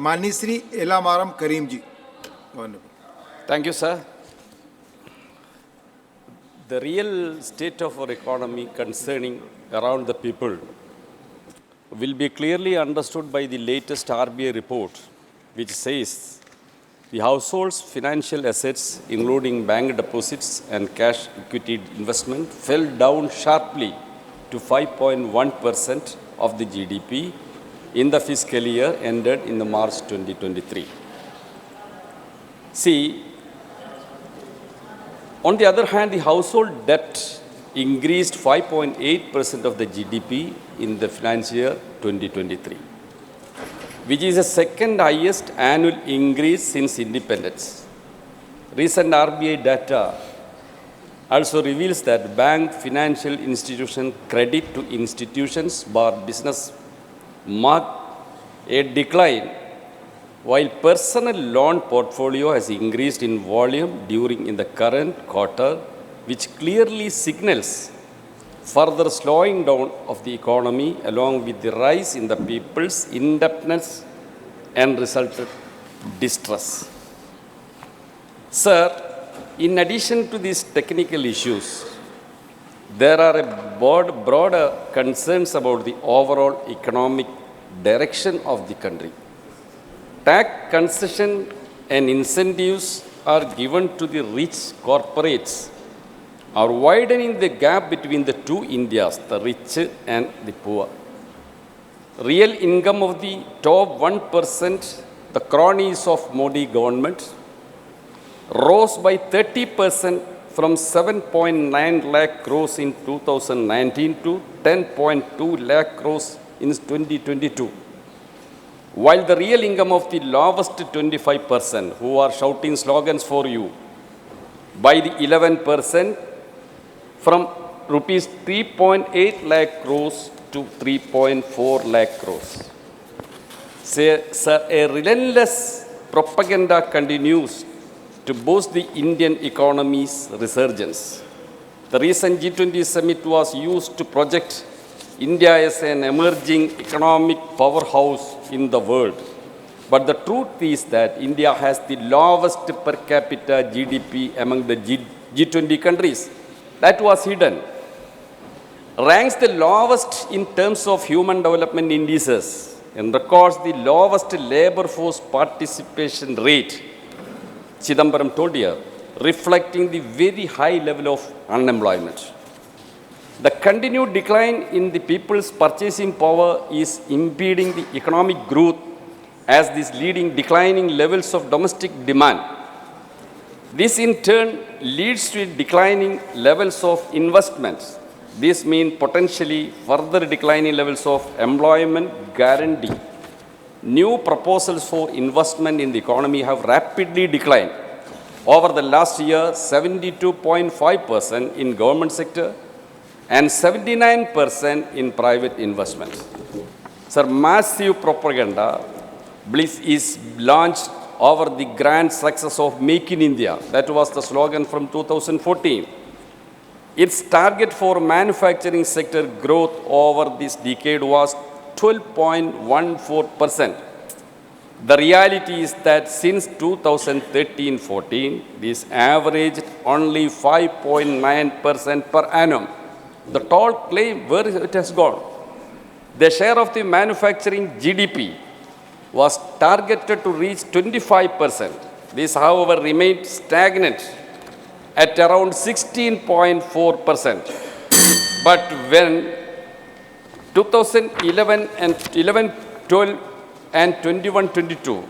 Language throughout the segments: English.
माननीय श्री एलामारम करीम जी. Thank you, sir. The real state of our economy concerning around the people will be clearly understood by the latest RBI report, which says the household's financial assets, including bank deposits and cash equity investment, fell down sharply to 5.1% of the GDP in the fiscal year ended in the March 2023. See, on the other hand, the household debt increased 5.8% of the GDP in the financial year 2023, which is the second highest annual increase since independence. Recent RBI data also reveals that bank financial institution credit to institutions bar business marked a decline, while personal loan portfolio has increased in volume during in the current quarter, which clearly signals further slowing down of the economy along with the rise in the people's indebtedness and resulted distress. Sir, in addition to these technical issues, there are broader concerns about the overall economic direction of the country. Tax concession and incentives are given to the rich corporates, are widening the gap between the two Indias, the rich and the poor. Real income of the top 1%, the cronies of Modi government, rose by 30% from 7.9 lakh crores in 2019 to 10.2 lakh crores in 2022. While the real income of the lowest 25%, who are shouting slogans for you, by the 11% from rupees 3.8 lakh crores to 3.4 lakh crores. Sir, a relentless propaganda continues to boost the Indian economy's resurgence. The recent G20 summit was used to project India as an emerging economic powerhouse in the world. But the truth is that India has the lowest per capita GDP among the G20 countries. That was hidden. Ranks the lowest in terms of human development indices and records the lowest labor force participation rate, Chidambaram told you, reflecting the very high level of unemployment. The continued decline in the people's purchasing power is impeding the economic growth as this leading declining levels of domestic demand. This in turn leads to declining levels of investments. This means potentially further declining levels of employment guarantee. New proposals for investment in the economy have rapidly declined. Over the last year, 72.5% in government sector and 79% in private investments. Sir, massive propaganda bliss is launched over the grand success of Make in India. That was the slogan from 2014. Its target for manufacturing sector growth over this decade was 12.14%. The reality is that since 2013-14, this averaged only 5.9% per annum. The tall claim, where it has gone? The share of the manufacturing GDP was targeted to reach 25%. This, however, remained stagnant at around 16.4%. But when 2011 and 11-12 and 21-22,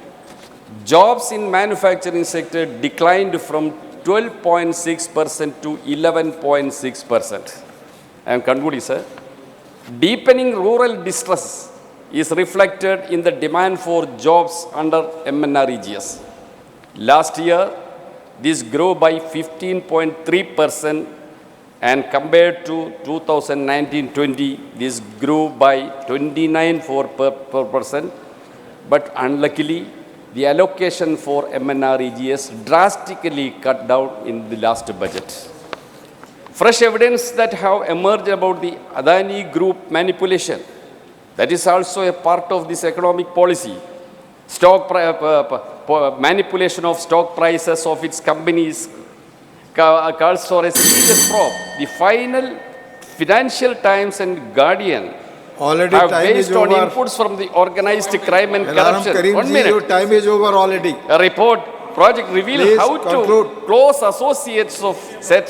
jobs in manufacturing sector declined from 12.6% to 11.6%. I am concluding, sir. Deepening rural distress is reflected in the demand for jobs under MNREGS. Last year, this grew by 15.3%, and compared to 2019-20, this grew by 29.4%. But unluckily, the allocation for MNREGS drastically cut down in the last budget. Fresh evidence that have emerged about the Adani Group manipulation, that is also a part of this economic policy. manipulation of stock prices of its companies calls for a serious probe. The final Financial Times and Guardian Already have time based is on over. inputs from the organized crime and Elamaram corruption. Kareem 1 ji, minute. your time is over already. A report project reveal Please how conclude. to close associates of such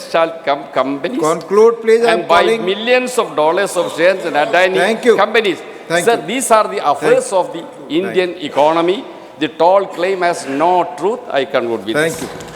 companies Conclude, please. I am and buy calling. millions of dollars of shares in Adani Thank you. companies. Thank Sir, you. these are the affairs of the Indian economy. The tall claim has no truth. I conclude with Thank this. you.